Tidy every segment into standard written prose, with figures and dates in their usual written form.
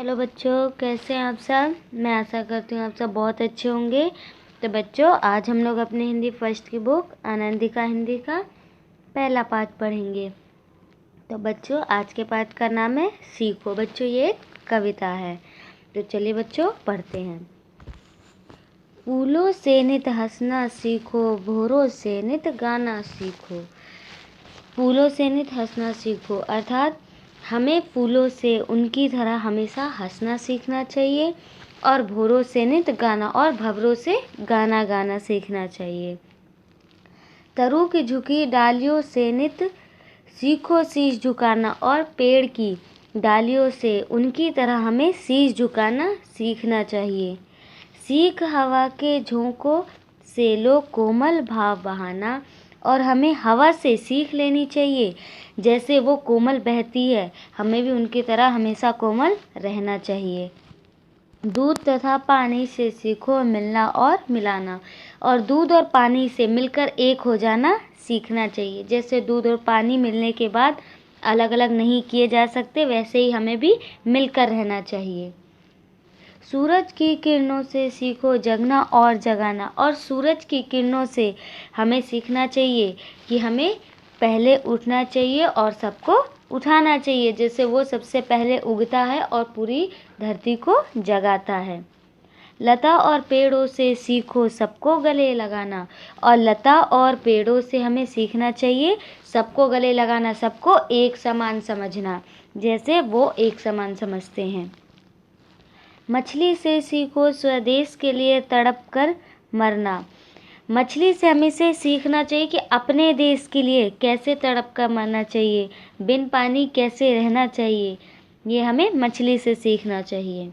Hello बच्चों, कैसे हैं आप सब। मैं आशा करती हूँ आप सब बहुत अच्छे होंगे। तो बच्चों, आज हम लोग अपनी हिंदी फर्स्ट की बुक आनंदिका हिंदी का पहला पाठ पढ़ेंगे। तो बच्चों, आज के पाठ का नाम है सीखो। बच्चों, ये एक कविता है। तो चलिए बच्चों, पढ़ते हैं। फूलों से नित हंसना सीखो, भौरों से नित गाना सीखो। फूलों से नित हंसना सीखो अर्थात हमें फूलों से उनकी तरह हमेशा हंसना सीखना चाहिए और भौरों से नित गाना और भंवरों से गाना गाना सीखना चाहिए। तरु की झुकी डालियों से नित सीखो शीश झुकाना और पेड़ की डालियों से उनकी तरह हमें शीश झुकाना सीखना चाहिए। सीख हवा के झोंकों से लो कोमल भाव बहाना और हमें हवा से सीख लेनी चाहिए। जैसे वो कोमल बहती है, हमें भी उनकी तरह हमेशा कोमल रहना चाहिए। दूध तथा पानी से सीखो मिलना और मिलाना और दूध और पानी से मिलकर एक हो जाना सीखना चाहिए। जैसे दूध और पानी मिलने के बाद अलग अलग नहीं किए जा सकते, वैसे ही हमें भी मिलकर रहना चाहिए। सूरज की किरणों से सीखो जगना और जगाना और सूरज की किरणों से हमें सीखना चाहिए कि हमें पहले उठना चाहिए और सबको उठाना चाहिए। जैसे वो सबसे पहले उगता है और पूरी धरती को जगाता है। लता और पेड़ों से सीखो सबको गले लगाना और लता और पेड़ों से हमें सीखना चाहिए सबको गले लगाना, सबको एक समान समझना, जैसे वो एक समान समझते हैं। मछली से सीखो स्वदेश के लिए तड़प कर मरना। मछली से हमें से सीखना चाहिए कि अपने देश के लिए कैसे तड़प कर मरना चाहिए, बिन पानी कैसे रहना चाहिए। ये हमें मछली से सीखना चाहिए।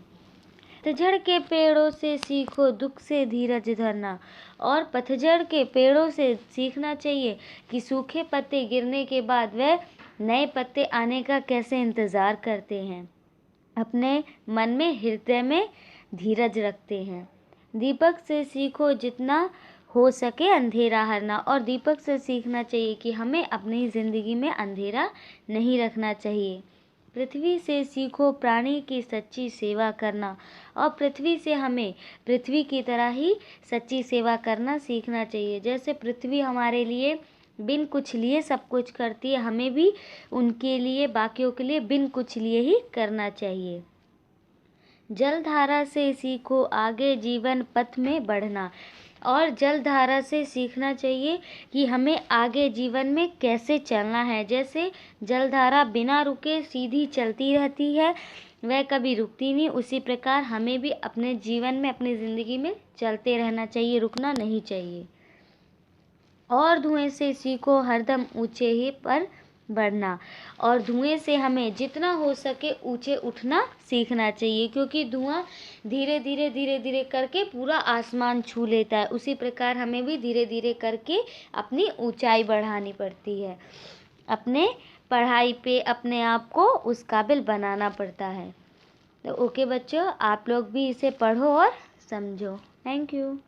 पतझड़ के पेड़ों से सीखो दुख से धीरज धरना और पतझड़ के पेड़ों से सीखना चाहिए कि सूखे पत्ते गिरने के बाद वह नए पत्ते आने का कैसे इंतज़ार करते हैं, अपने मन में हृदय में धीरज रखते हैं। दीपक से सीखो जितना हो सके अंधेरा हरना और दीपक से सीखना चाहिए कि हमें अपनी ज़िंदगी में अंधेरा नहीं रखना चाहिए। पृथ्वी से सीखो प्राणी की सच्ची सेवा करना और पृथ्वी से हमें पृथ्वी की तरह ही सच्ची सेवा करना सीखना चाहिए। जैसे पृथ्वी हमारे लिए बिन कुछ लिए सब कुछ करती है, हमें भी उनके लिए, बाकियों के लिए बिन कुछ लिए ही करना चाहिए। जलधारा से सीखो आगे जीवन पथ में बढ़ना और जलधारा से सीखना चाहिए कि हमें आगे जीवन में कैसे चलना है। जैसे जलधारा बिना रुके सीधी चलती रहती है, वह कभी रुकती नहीं, उसी प्रकार हमें भी अपने जीवन में, अपनी ज़िंदगी में चलते रहना चाहिए, रुकना नहीं चाहिए। और धुएं से सीखो हरदम ऊंचे ही पर बढ़ना और धुएं से हमें जितना हो सके ऊंचे उठना सीखना चाहिए, क्योंकि धुआं धीरे धीरे धीरे धीरे करके पूरा आसमान छू लेता है। उसी प्रकार हमें भी धीरे धीरे करके अपनी ऊंचाई बढ़ानी पड़ती है, अपने पढ़ाई पे अपने आप को उस काबिल बनाना पड़ता है। तो ओके बच्चों, आप लोग भी इसे पढ़ो और समझो। Thank you.